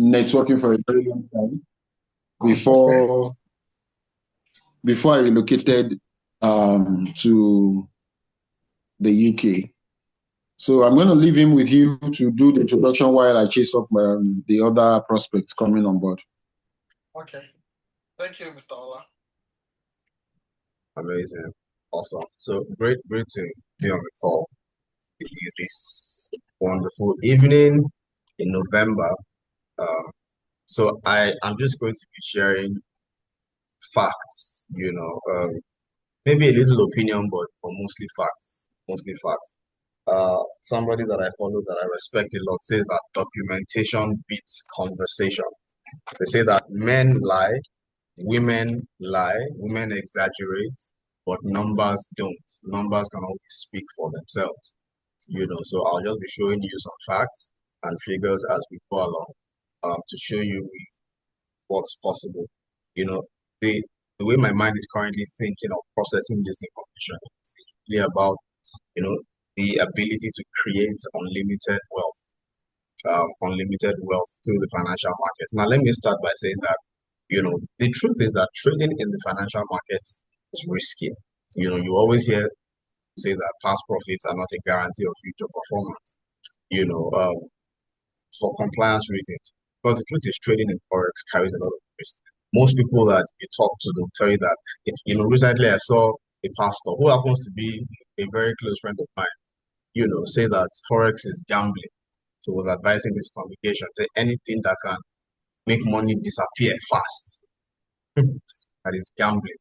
networking for a very long time Okay. before before I relocated to the UK. So I'm going to leave him with you to do the introduction while I chase up the other prospects coming on board. Okay. Thank you, Mr. Ola. Amazing. Awesome. So great to be on the call with you this wonderful evening in November. I'm just going to be sharing facts, maybe a little opinion, but mostly facts. Mostly facts. Somebody that I follow that I respect a lot says that documentation beats conversation. They say that men lie, women exaggerate, but numbers don't. Numbers can always speak for themselves, So I'll just be showing you some facts and figures as we go along, to show you what's possible. You know, the the way my mind is currently thinking of processing this information is really about, the ability to create unlimited wealth through the financial markets. Now, let me start by saying that, the truth is that trading in the financial markets is risky. You always hear say that past profits are not a guarantee of future performance, you know, um, for compliance reasons. But the truth is, trading in Forex carries a lot of risk. Most people that you talk to, they'll tell you that, recently I saw a pastor who happens to be a very close friend of mine, say that Forex is gambling. So was advising this congregation that anything that can make money disappear fast, that is gambling.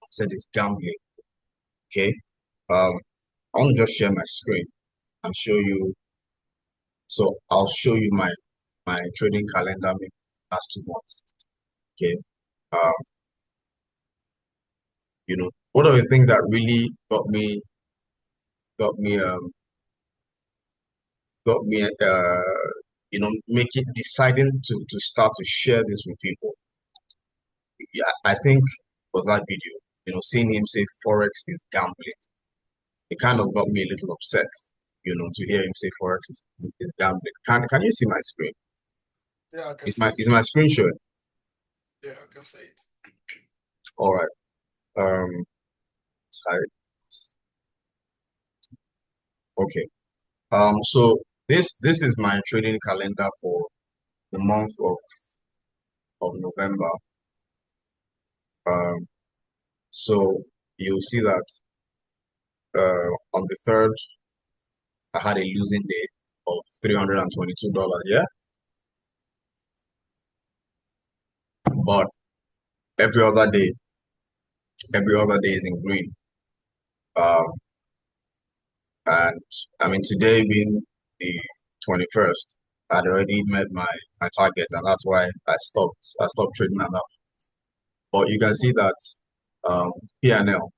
I said it's gambling. Okay. Um, I want to just share my screen and show you. So I'll show you my trading calendar maybe last 2 months. Okay. Um, one of the things that really got me make it deciding to start to share this with people. Yeah, I think was that video, seeing him say Forex is gambling. It kind of got me a little upset, to hear him say Forex is gambling. Can you see my screen? Yeah, I can Is see it. my screen showing? Yeah, I can see it. All right. Um, I- okay. So this is my trading calendar for the month of November. Um, so you'll see that on the third, I had a losing day of $322. Yeah, but every other day, is in green. Um, and I mean today being the 21st, I'd already met my target, and that's why I stopped trading at that. But you can see that P&L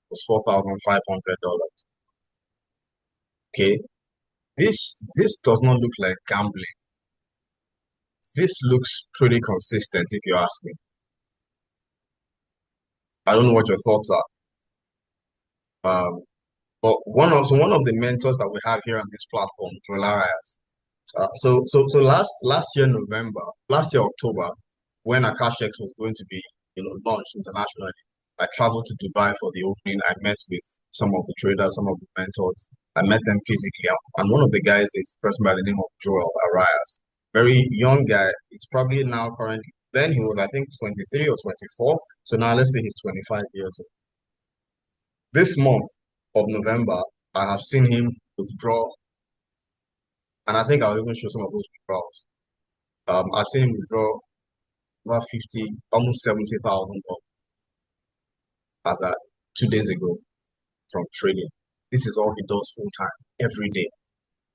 was $4,500. Okay, this does not look like gambling. This looks pretty consistent, if you ask me. I don't know what your thoughts are. But one of the mentors that we have here on this platform, Joel Arias. So last year October, when Akashx was going to be launched internationally, I traveled to Dubai for the opening. I met with some of the traders, some of the mentors. I met them physically, and one of the guys is a person by the name of Joel Arias, very young guy. He's probably now currently. Then he was, I think, 23 or 24. So now let's say he's 25 years old. This month of November, I have seen him withdraw, and I think I'll even show some of those withdrawals. I've seen him withdraw over 50, almost 70,000 as at 2 days ago from trading. This is all he does full time, every day.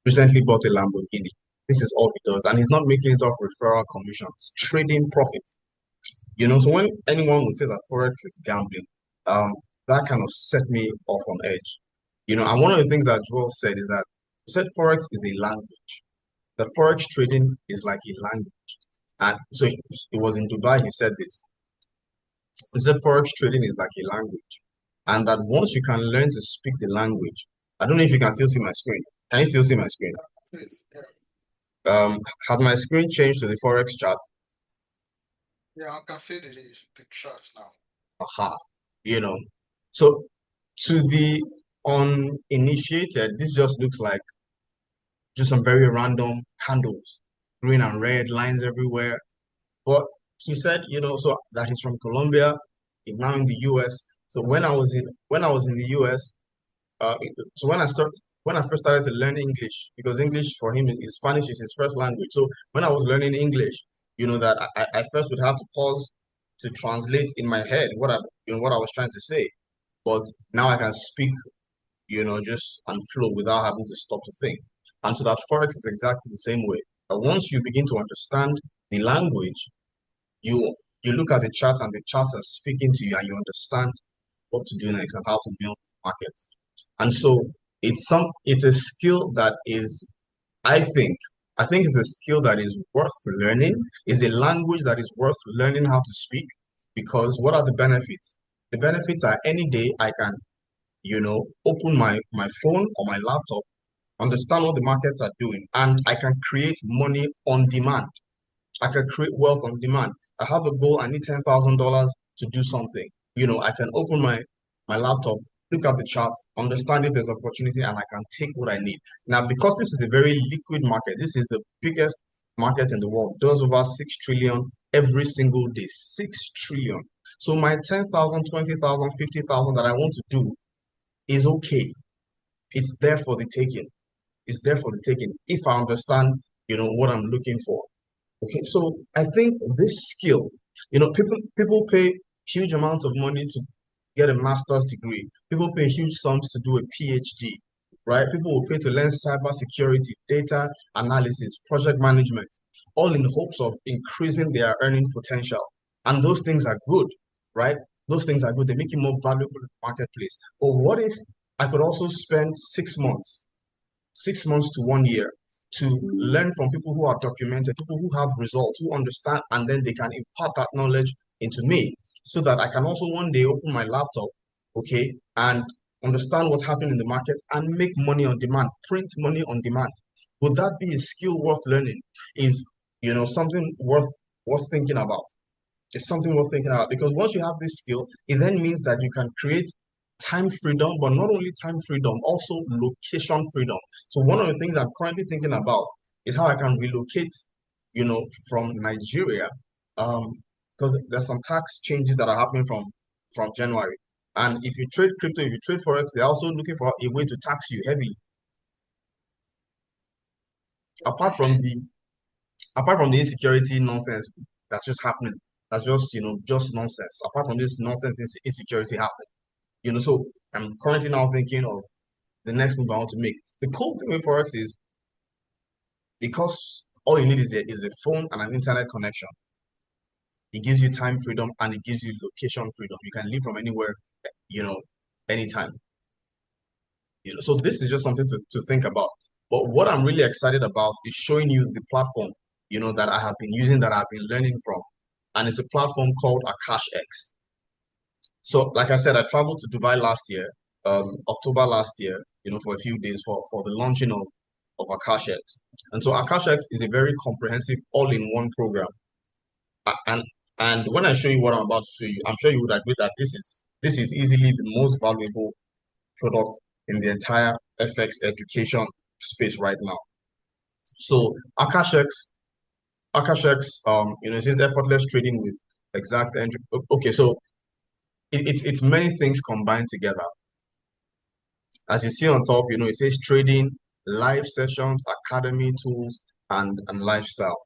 Recently bought a Lamborghini. This is all he does, and he's not making it off referral commissions, trading profits. So when anyone would say that Forex is gambling, that kind of set me off on edge. And one of the things that Joel said is that he said Forex is a language. That Forex trading is like a language. And so he was in Dubai, he said this. He said Forex trading is like a language. And that once you can learn to speak the language, I don't know if you can still see my screen. Can you still see my screen? Um, has my screen changed to the Forex chart? Yeah, I can see the chart now. Aha, you know. So to the uninitiated, this just looks like just some very random candles, green and red lines everywhere. But he said, so that he's from Colombia, he's now in the US. So when I was in the US, so when I first started to learn English, because English for him is Spanish is his first language. So when I was learning English, that I first would have to pause to translate in my head what I was trying to say. But now I can speak, just and flow without having to stop to think. And so that Forex is exactly the same way. Once you begin to understand the language, you you look at the charts and the charts are speaking to you and you understand what to do next and how to build markets. And so it's a skill that is, I think, it's a skill that is worth learning, is a language that is worth learning how to speak, because what are the benefits? The benefits are any day I can, open my phone or my laptop, understand what the markets are doing, and I can create money on demand. I can create wealth on demand. I have a goal, I need $10,000 to do something. I can open my laptop, look at the charts, understand if there's opportunity, and I can take what I need. Now, because this is a very liquid market, this is the biggest market in the world, does over 6 trillion every single day. 6 trillion. So my 10,000, 20,000, 50,000 that I want to do is okay. It's there for the taking. It's there for the taking if I understand, what I'm looking for. Okay, so I think this skill, people pay huge amounts of money to get a master's degree. People pay huge sums to do a PhD, right? People will pay to learn cybersecurity, data analysis, project management, all in hopes of increasing their earning potential. And those things are good, right? Those things are good. They make you more valuable in the marketplace. But what if I could also spend 6 months, 6 months to 1 year to learn from people who are documented, people who have results, who understand, and then they can impart that knowledge into me so that I can also one day open my laptop, okay, and understand what's happening in the market and make money on demand, print money on demand. Would that be a skill worth learning? Is something worth thinking about? It's something worth thinking about because once you have this skill, it then means that you can create time freedom, but not only time freedom, also location freedom. So one of the things I'm currently thinking about is how I can relocate, from Nigeria, because there's some tax changes that are happening from January. And if you trade crypto, if you trade forex, they're also looking for a way to tax you heavily. Apart from the apart from the insecurity nonsense that's just happening, that's just just nonsense. Apart from this nonsense insecurity happening, so I'm currently now thinking of the next move I want to make. The cool thing with forex is because all you need is a phone and an internet connection. It gives you time freedom and it gives you location freedom. You can live from anywhere, you know, anytime. So this is just something to think about. But what I'm really excited about is showing you the platform, that I have been using, that I've been learning from. And it's a platform called Akashx. So, like I said, I traveled to Dubai last year, October last year, for a few days for the launching of Akashx. And so Akashx is a very comprehensive all-in-one program. And when I show you what I'm about to show you, I'm sure you would agree that this is easily the most valuable product in the entire FX education space right now. So Akashx, it says effortless trading with exact entry. Okay, so it's many things combined together. As you see on top, it says trading, live sessions, academy tools, and lifestyle.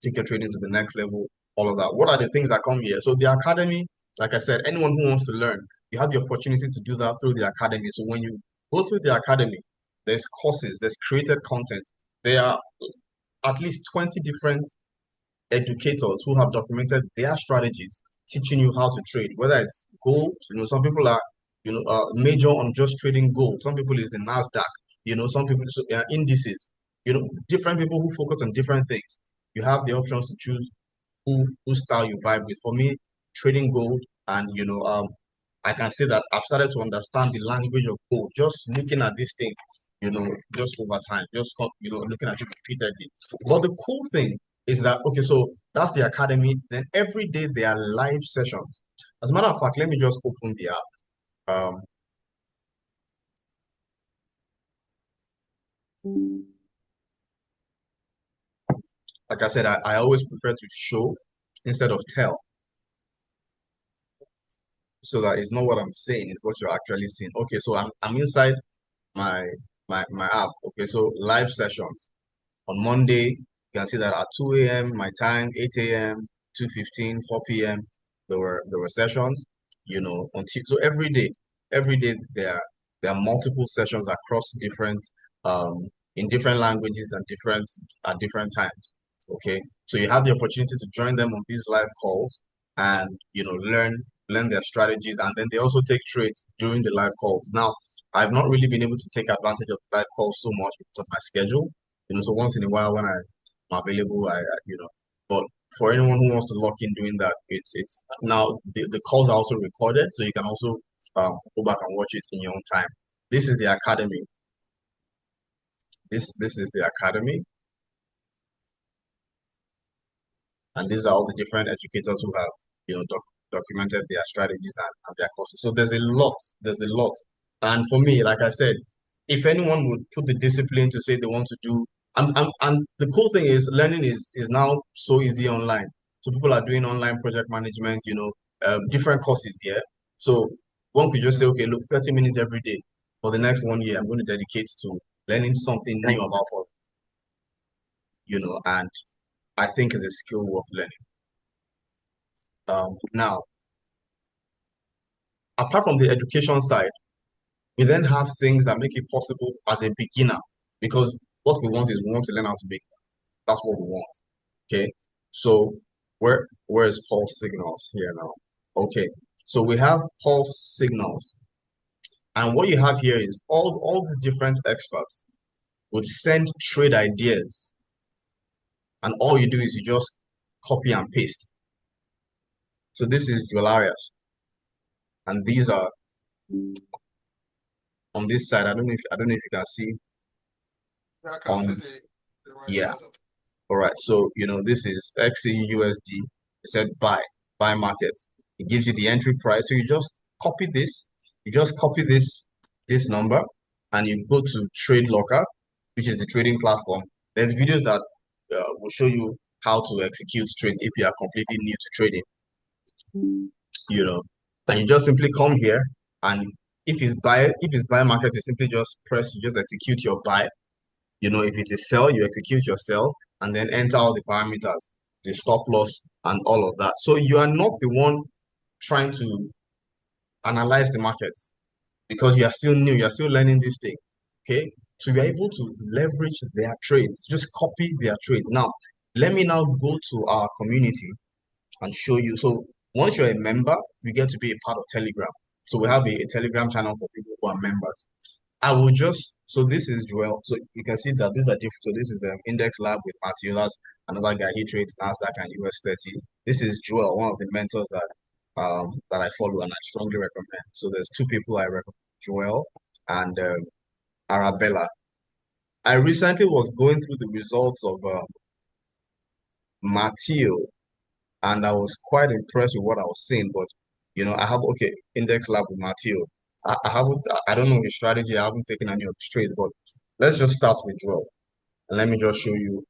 Take your trading to the next level, all of that. What are the things that come here? So the academy, like I said, anyone who wants to learn, you have the opportunity to do that through the academy. So when you go through the academy, there's courses, there's created content. There are at least 20 different educators who have documented their strategies, teaching you how to trade, whether it's gold, some people are, major on just trading gold. Some people is the NASDAQ, some people indices, different people who focus on different things. You have the options to choose who style you vibe with. For me, trading gold and I can say that I've started to understand the language of gold just looking at this thing, just over time, looking at it repeatedly. But the cool thing is that, okay, so that's the academy. Then every day there are live sessions. As a matter of fact, let me just open the app. Like I said, I always prefer to show instead of tell, so that it's not what I'm saying, it's what you're actually seeing. Okay, so I'm inside my my app. Okay, so live sessions. On Monday, you can see that at 2 a.m. my time, 8 a.m., 2:15, 4 p.m. There were sessions, so every day there are multiple sessions across different in different languages and different at different times. Okay. So you have the opportunity to join them on these live calls and learn their strategies, and then they also take trades during the live calls. Now, I've not really been able to take advantage of live calls so much because of my schedule. So once in a while when I'm available, but for anyone who wants to lock in doing that, it's now the calls are also recorded, so you can also go back and watch it in your own time. This is the academy. This is the academy, and these are all the different educators who have documented their strategies and their courses. So there's a lot, and for me, like I said, if anyone would put the discipline to say they want to do, and the cool thing is learning is now so easy online. So people are doing online project management, different courses here. So one could just say, okay, look, 30 minutes every day for the next 1 year, I'm going to dedicate to learning something new about for, and I think is a skill worth learning. Now, apart from the education side, we then have things that make it possible as a beginner, because what we want is we want to learn how to make. That's what we want. Okay. So where is pulse signals here now? Okay. So we have pulse signals. And what you have here is all these different experts would send trade ideas. And all you do is you just copy and paste. So this is Jewelarias. And these are on this side. I don't know if you can see. Yeah, I can see On the right yeah. side of All right. So this is XAUUSD. It said buy market. It gives you the entry price. So you just copy this. You just copy this number, and you go to Trade Locker, which is the trading platform. There's videos that will show you how to execute trades if you are completely new to trading. And you just simply come here, and if it's buy market, you simply just execute your buy. If it is sell, you execute your sell, and then enter all the parameters, the stop loss, and all of that. So you are not the one trying to analyze the markets, because you are still new, you are still learning this thing. Okay. So you're able to leverage their trades, just copy their trades. Now, let me now go to our community and show you. So once you're a member, you get to be a part of Telegram. So we have a Telegram channel for people who are members. So this is Joel. So you can see that these are different. So this is the Index Lab with Matthew. That's another guy. He trades NASDAQ and US 30. This is Joel, one of the mentors that I follow and I strongly recommend. So there's two people I recommend, Joel and Arabella. I recently was going through the results of Matthew, and I was quite impressed with what I was seeing. But I have Index Lab with Matthew. I don't know his strategy. I haven't taken any of his trades, but let's just start with Joel. And let me just show you,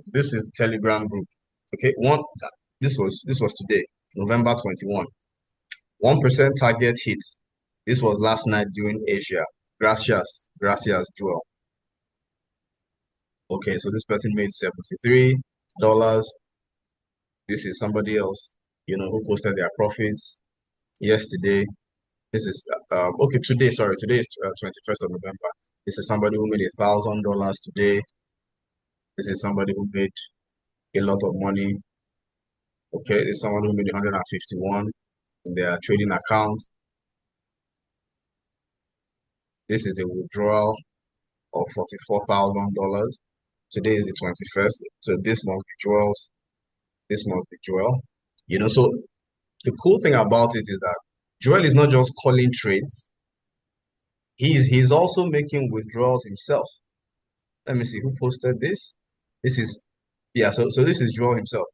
this is the Telegram group. Okay, this was today, November 21. 1% target hit. This was last night during Asia. Gracias, Joel. Okay, so this person made $73. This is somebody else, who posted their profits yesterday. This is okay today. Sorry, today is 21st of November. This is somebody who made $1,000 today. This is somebody who made a lot of money. Okay, this is someone who made 151 in their trading account. This is a withdrawal of $44,000. Today is the 21st, so this must be Joel's. This must be Joel. So the cool thing about it is that Joel is not just calling trades. He's also making withdrawals himself. Let me see who posted this. This is yeah, so this is Joel himself.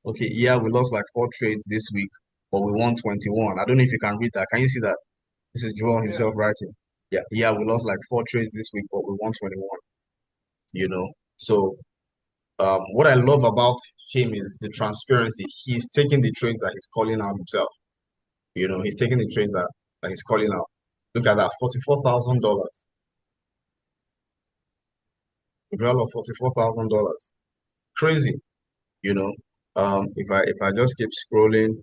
Okay, yeah, we lost like 4 trades this week, but we won 21. I don't know if you can read that. Can you see that? This is Joel Yeah. himself writing. Yeah, we lost like 4 trades this week, but we won 21. You know, so what I love about him is the transparency. He's taking the trades that he's calling out himself. He's taking the trades that he's calling out. Look at that, $44,000. Withdrawal of $44,000. Crazy, you know. If I just keep scrolling,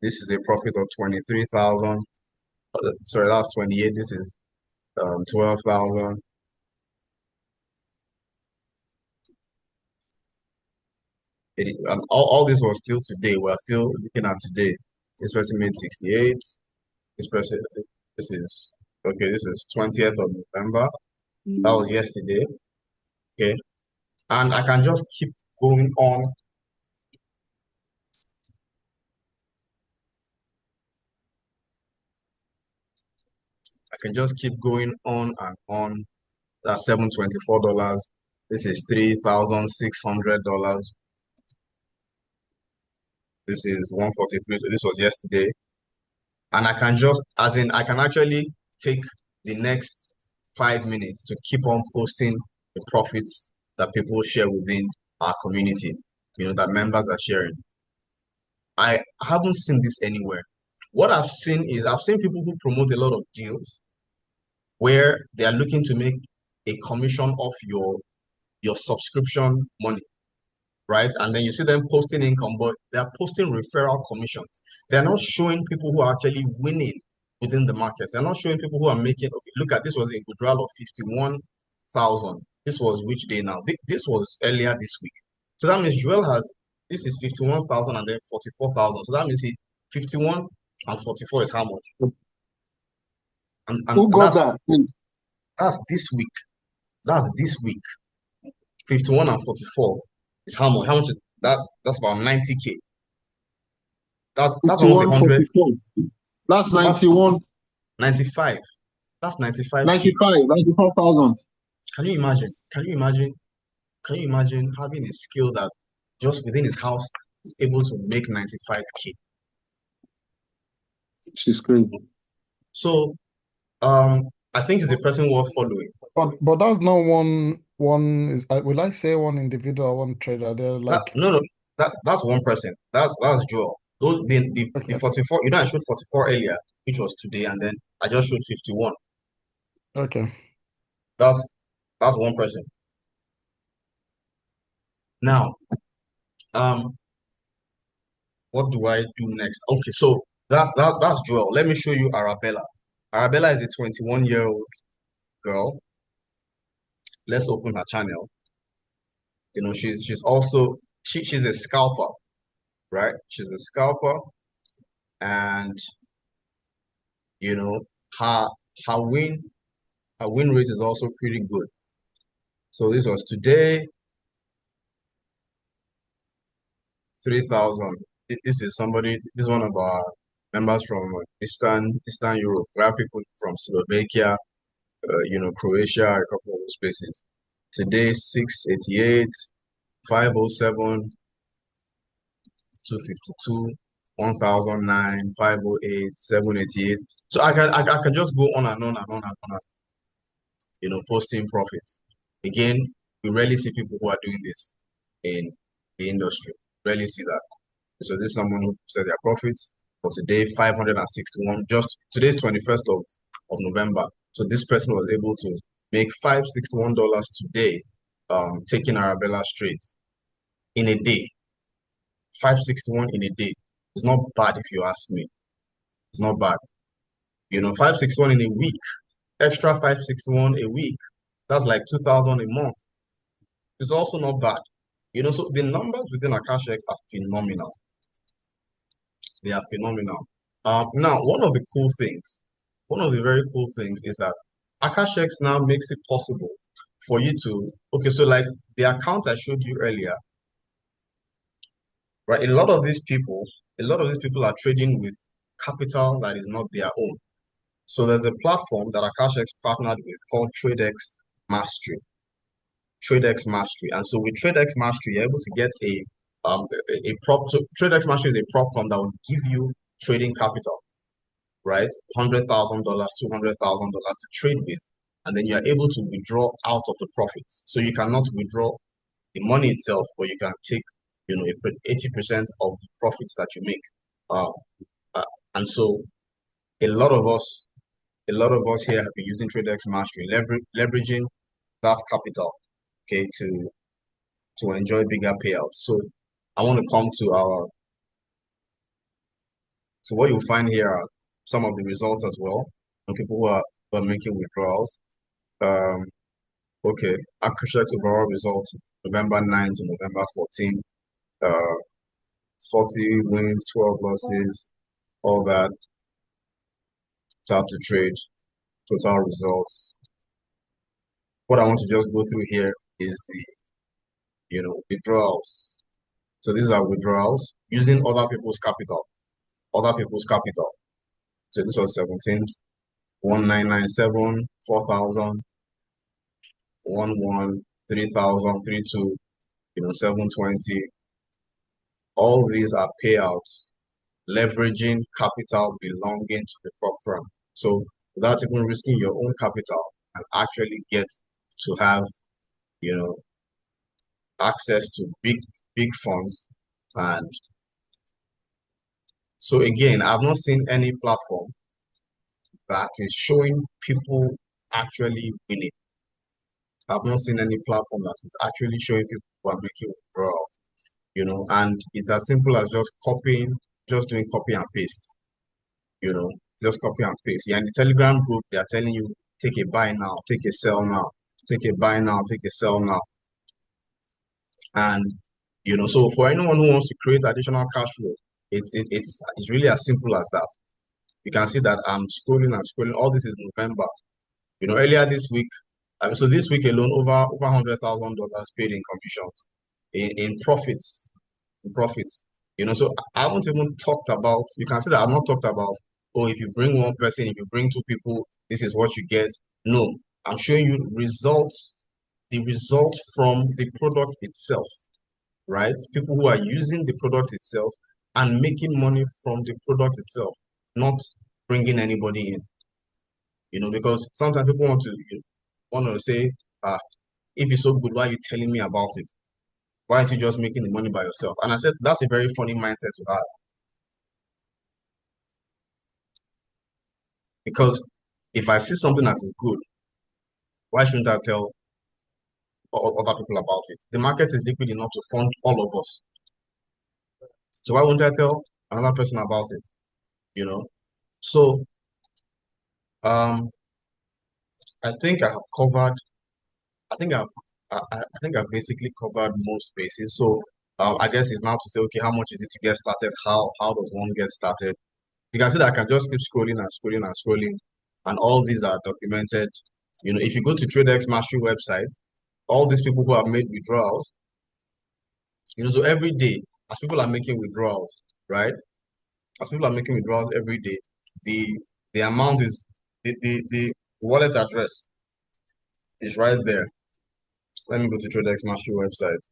this is a profit of 23,000. Sorry, that's 28. This is 12,000. And all this was still today. We're still looking at today. This person made 68. This person, this is okay. This is 20th of November. That was yesterday. Okay, and I can just keep going on. I can just keep going on and on. That's $724. This is $3,600. This is 143. So this was yesterday. And I can just, as in, I can actually take the next 5 minutes to keep on posting the profits that people share within our community, that members are sharing. I haven't seen this anywhere. What I've seen is I've seen people who promote a lot of deals where they are looking to make a commission off your subscription money, right? And then you see them posting income, but they're posting referral commissions. They're not showing people who are actually winning within the markets. They're not showing people who are making, okay, look at this was a withdrawal of 51,000. This was which day now? This was earlier this week. So that means Joel has, this is 51,000 and then 44,000. So that means 51 and 44 is how much? And Who got that? that's this week. That's this week. 51 and 44 is how much? How much is that? That's about 90K. That's almost 100. 44. That's 91. 95. That's 95K. 95,000. Can you imagine? Can you imagine? Can you imagine having a skill that just within his house is able to make 95K? She's crazy. So, I think it's a person worth following. But that's not one is will I say one individual, one trader? They're like No, that's one person. That's Joel. Those the okay. 44. I showed 44 earlier, which was today, and then I just showed 51. Okay. That's one person. Now, what do I do next? Okay, so that's Joel. Let me show you Arabella. Arabella is a 21-year-old girl. Let's open her channel. She's also she's a scalper, right? She's a scalper, and her her win her win rate is also pretty good. So this was today, 3,000. This is one of our members from Eastern Europe. We have people from Slovakia, Croatia, a couple of those places. Today, 688, 507, 252, 1009, 508, 788. So I can just go on and on and on and on, posting profits. Again, we rarely see people who are doing this in the industry. Rarely see that. So this is someone who said their profits for today, 561. Just today's 21st of November. So this person was able to make $561 today, taking Arabella straight in a day. 561 in a day. It's not bad if you ask me. It's not bad. 561 in a week, extra 561 a week. That's like 2,000 a month. It's also not bad. So the numbers within Akashx are phenomenal. They are phenomenal. Now, one of the very cool things is that Akashx now makes it possible for you to, okay, so like the account I showed you earlier, right? A lot of these people are trading with capital that is not their own. So there's a platform that Akashx partnered with called Mastery. TradeX Mastery. And so with TradeX Mastery, you're able to get a prop. So TradeX Mastery is a prop firm that will give you trading capital, right? $100,000, $200,000 to trade with, and then you are able to withdraw out of the profits. So you cannot withdraw the money itself, but you can take, 80% of the profits that you make. Uh, uh, and so a lot of us, a lot of us here have been using TradeX Mastery, leveraging that capital, okay, to enjoy bigger payouts. So I want to come to so what you'll find here are some of the results as well, and people who are making withdrawals. Um, okay, Akashx overall results November 9 to November 14. 40 wins, 12 losses, all that. Tap to trade, total results. What I want to just go through here is the withdrawals. So these are withdrawals using other people's capital. Other people's capital. So this was 17th, 1997, 4,000, 11, 3,000, 32, 720. All these are payouts leveraging capital belonging to the prop firm. So without even risking your own capital and actually get to have, access to big funds. And so again, I've not seen any platform that is showing people actually winning. I've not seen any platform that is actually showing people who are making withdrawals, and it's as simple as just doing copy and paste, just copy and paste. Yeah, in the Telegram group, they are telling you, take a buy now, take a sell now, take a buy now, take a sell now. And, so for anyone who wants to create additional cash flow, it's really as simple as that. You can see that I'm scrolling and scrolling. All this is November. Earlier this week, so this week alone, over $100,000 paid in commissions, in profits, So I haven't even talked about. You can see that I've not talked about. Oh, if you bring one person, if you bring two people, this is what you get. No, I'm showing you the results from the product itself, right? People who are using the product itself and making money from the product itself, not bringing anybody in. Because sometimes people want to say, if it's so good, why are you telling me about it? Why aren't you just making the money by yourself? And I said, that's a very funny mindset to have. Because if I see something that is good, why shouldn't I tell other people about it? The market is liquid enough to fund all of us. So why wouldn't I tell another person about it? So I think I have covered. I think I've basically covered most bases. So I guess it's now to say, okay, how much is it to get started? How does one get started? You can see that I can just keep scrolling and scrolling and scrolling, and all these are documented. If you go to TradeX Mastery website, all these people who have made withdrawals, so every day, as people are making withdrawals, right? As people are making withdrawals every day, the amount is the wallet address is right there. Let me go to TradeX Mastery website.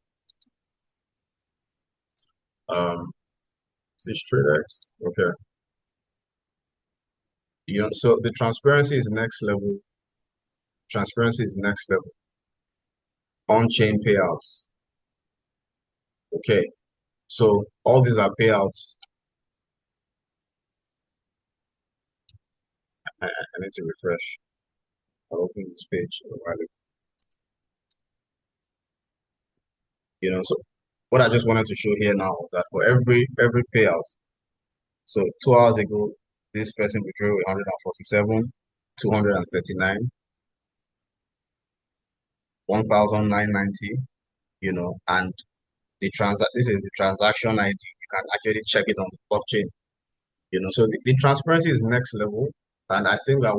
This TradeX, okay. So the transparency is next level. Transparency is next level. On-chain payouts. Okay, so all these are payouts. I need to refresh. I'll open this page a while ago. So what I just wanted to show here now is that for every payout, so 2 hours ago, this person withdrew 147, 239, 1,990, and this is the transaction ID. You can actually check it on the blockchain. So the transparency is next level, and I think that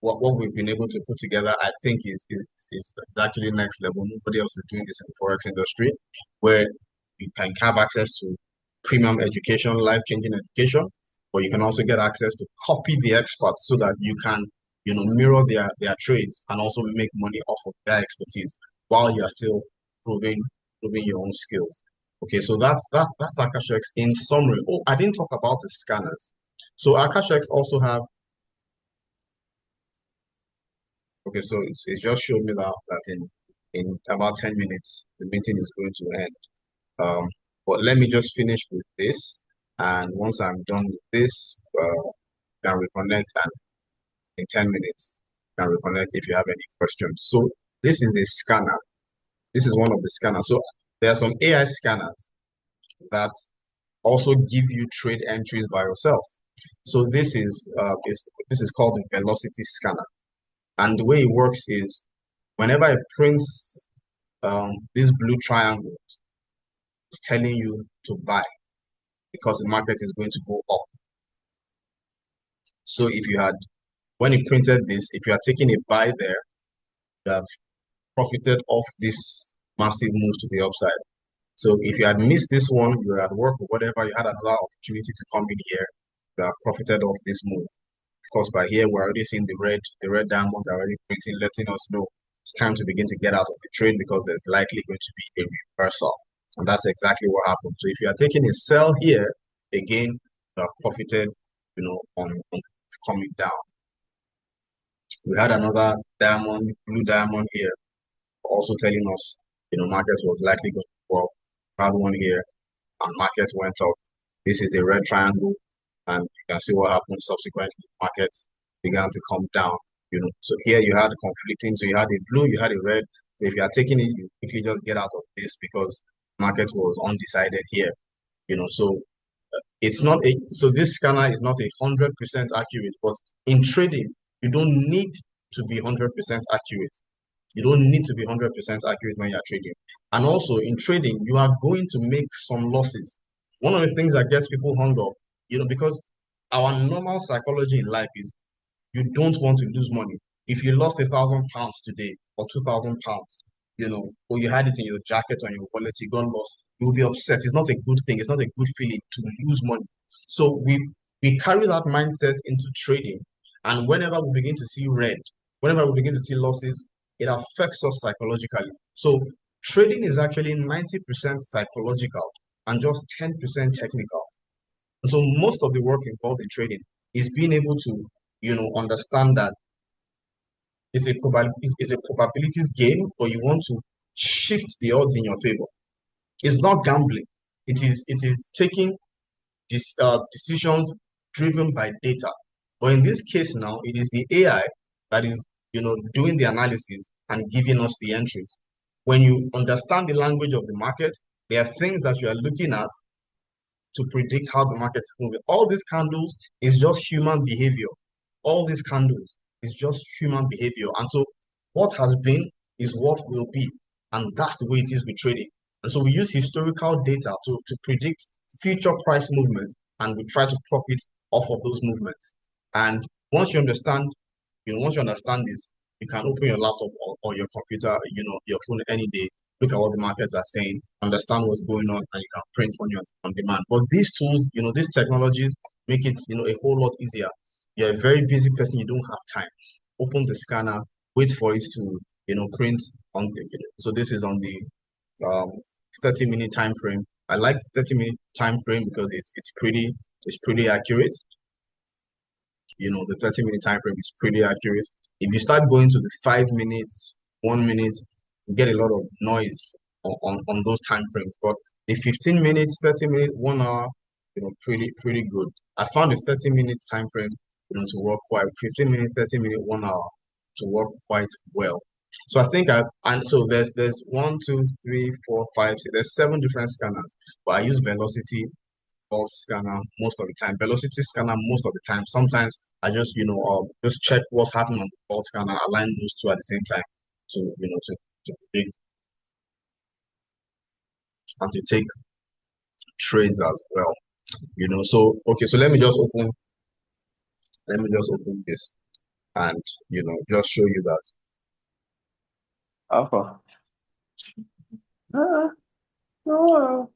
what we've been able to put together, I think is actually next level. Nobody else is doing this in the forex industry, where you can have access to premium education, life-changing education, but you can also get access to copy the experts so that you can, mirror their trades and also make money off of their expertise while you're still proving your own skills. Okay, so that's Akashx in summary. Oh, I didn't talk about the scanners. So Akashx also have. Okay, so it's just showed me that in about 10 minutes the meeting is going to end. But let me just finish with this, and once I'm done with this, can reconnect, and in 10 minutes can reconnect if you have any questions. So this is a scanner. This is one of the scanners. So there are some AI scanners that also give you trade entries by yourself. So this is called the velocity scanner. And the way it works is whenever it prints this blue triangle, it's telling you to buy because the market is going to go up. So when it printed this, if you are taking a buy there, you have profited off this massive move to the upside. So if you had missed this one, you were at work or whatever, you had another opportunity to come in here, you have profited off this move. Of course, by here, we're already seeing the red diamonds are already printing, letting us know it's time to begin to get out of the trade because there's likely going to be a reversal. And that's exactly what happened. So if you are taking a sell here, again, you have profited, on coming down. We had another diamond, blue diamond here, also telling us, market was likely going to go up. Had one here, and market went up. This is a red triangle, and you can see what happened subsequently. Market began to come down. So here you had conflicting. So you had a blue, you had a red. So if you are taking it, you quickly just get out of this because market was undecided here. So it's not so this scanner is not 100% accurate, but in trading, you don't need to be 100% accurate. You don't need to be 100% accurate when you're trading. And also in trading, you are going to make some losses. One of the things that gets people hung up, because our normal psychology in life is you don't want to lose money. If you lost £1,000 today or £2,000, or you had it in your jacket or in your wallet, you got lost, you'll be upset. It's not a good thing. It's not a good feeling to lose money. So we carry that mindset into trading. And whenever we begin to see red, whenever we begin to see losses, it affects us psychologically. So trading is actually 90% psychological and just 10% technical. And so most of the work involved in trading is being able to, understand that it's a probabilities game, but you want to shift the odds in your favor. It's not gambling. It is taking decisions driven by data. But in this case now, it is the AI that is, doing the analysis and giving us the entries. When you understand the language of the market, there are things that you are looking at to predict how the market is moving. All these candles is just human behavior. All these candles is just human behavior. And so what has been is what will be. And that's the way it is with trading. And so we use historical data to predict future price movement, and we try to profit off of those movements. And once you understand, this, you can open your laptop or your computer, your phone any day, look at what the markets are saying, understand what's going on, and you can print on demand. But these tools, these technologies make it, a whole lot easier. You're a very busy person, you don't have time. Open the scanner, wait for it to, print on. So this is on the 30-minute time frame. I like the 30-minute time frame because it's pretty accurate. The 30-minute time frame is pretty accurate. If you start going to the 5 minutes, 1 minute, you get a lot of noise on those time frames. But the 15 minutes, 30 minutes, 1 hour, pretty good. I found the 30-minute time frame, to work quite 15 minutes, 30 minutes, 1 hour to work quite well. So I think so there's 1, 2, 3, 4, 5, 6, there's 7 different scanners, but I use Velocity Vault scanner most of the time, Velocity scanner most of the time. Sometimes I just just check what's happening on the Vault scanner, align those two at the same time to predict and to take trades as well. So okay, so let me just open this and just show you that. Alpha. No.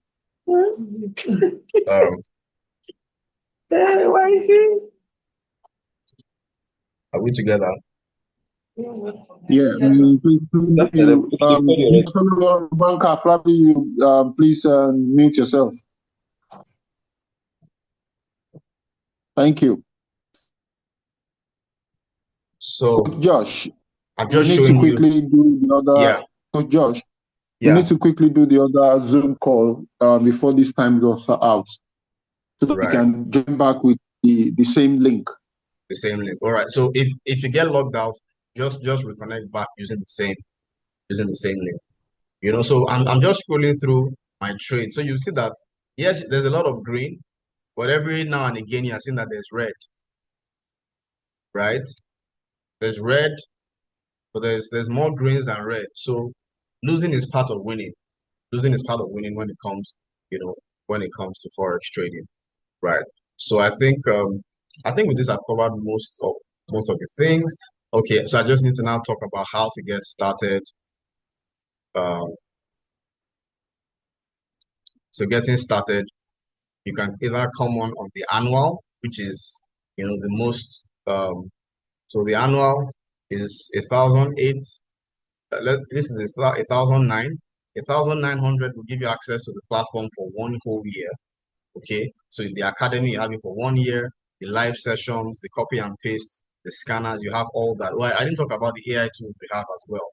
Are we together? Yeah, Banka, probably please mute yourself. Thank you. So Josh, I'm we just need to showing you. quickly do the Yeah, other. Coach Josh, we yeah, need to quickly do the other Zoom call before this time goes out, so that we right. can join back with the same link. The same link. All right. So if you get logged out, just reconnect back using the same link. You know, so I'm just scrolling through my trade. So you see that yes, there's a lot of green, but every now and again you're seeing that there's red, right? There's red, but there's more greens than red. So losing is part of winning. Losing is part of winning when it comes, when it comes to forex trading, right? So I think with this I've covered most of the things. Okay, so I just need to now talk about how to get started. Um, so getting started, you can either come on the annual, which is the most. So the annual is 1,008. This is 1,009. 1,900 will give you access to the platform for one whole year. Okay, so the academy you have it for 1 year, the live sessions, the copy and paste, the scanners, you have all that. Well, I didn't talk about the AI tools we have as well.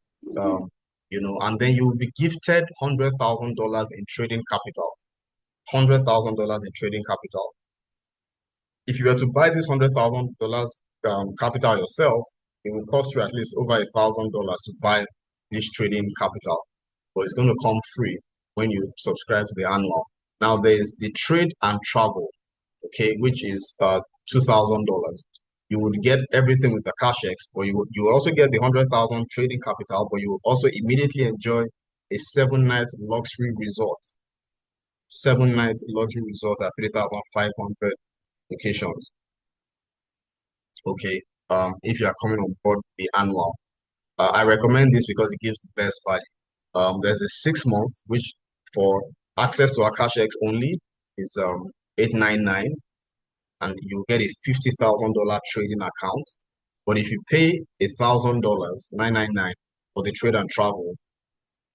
And then you will be gifted $100,000 in trading capital. $100,000 in trading capital. If you were to buy this $100,000 capital yourself, it will cost you at least over $1,000 to buy this trading capital, but it's going to come free when you subscribe to the annual. Now there's the trade and travel, okay, which is $2,000. You would get everything with Akashx, but you will also get the 100,000 trading capital, but you will also immediately enjoy a 7-night luxury resort. 7-night luxury resort at 3,500 locations. Okay. If you are coming on board the annual, I recommend this because it gives the best value. There's a 6 month, which for access to Akashx only is 899, and you get a $50,000 trading account. But if you pay $1,000, 999 for the trade and travel,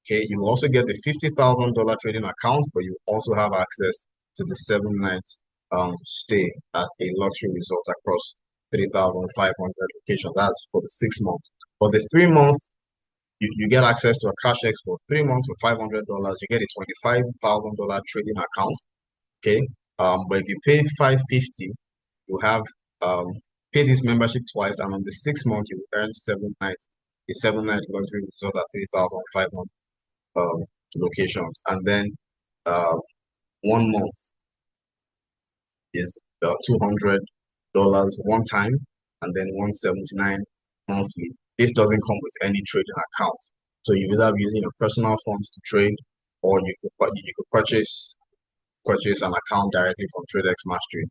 okay, you will also get the $50,000 trading account, but you also have access to the 7-night stay at a luxury resort across 3,500 locations. That's for the 6 months. For the 3 month, you get access to Akashx for 3 months for $500. You get a $25,000 trading account. Okay. But if you pay $550, you have pay this membership twice, and on the 6 month you earn 7 nights, a 7-night luxury resort at 3,500 locations, and then uh, 1 month is $200 one time, and then 179 monthly. This doesn't come with any trading account, so you either be using your personal funds to trade, or you could purchase an account directly from TradeX Mastery.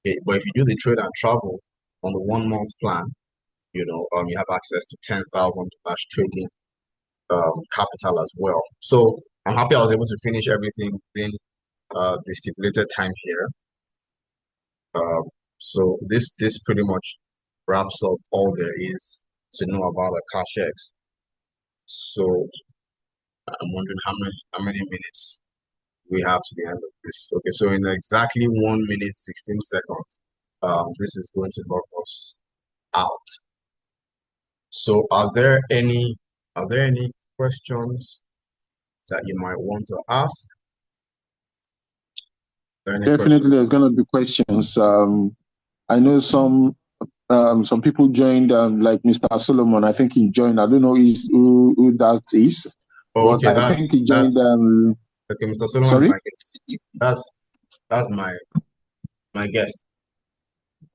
Okay, but if you do the trade and travel on the 1 month plan, you have access to $10,000 trading capital as well. So I'm happy I was able to finish everything within the stipulated time here. So this pretty much wraps up all there is to know about Akashx. So I'm wondering how many minutes we have to the end of this. Okay, so in exactly 1 minute 16 seconds, this is going to log us out. So are there any questions that you might want to ask? Definitely, there's going to be questions. I know some people joined, like Mr. Solomon. I think he joined. I don't know who that is, but I think he joined. Okay, Mr. Solomon Sorry? is my guest. That's my guest.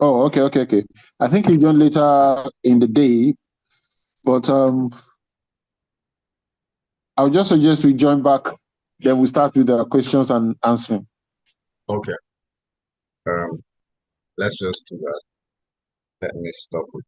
Oh, okay. I think he joined later in the day, but I'll just suggest we join back. Then we start with the questions and answering. Okay. Let's just do that. Let me stop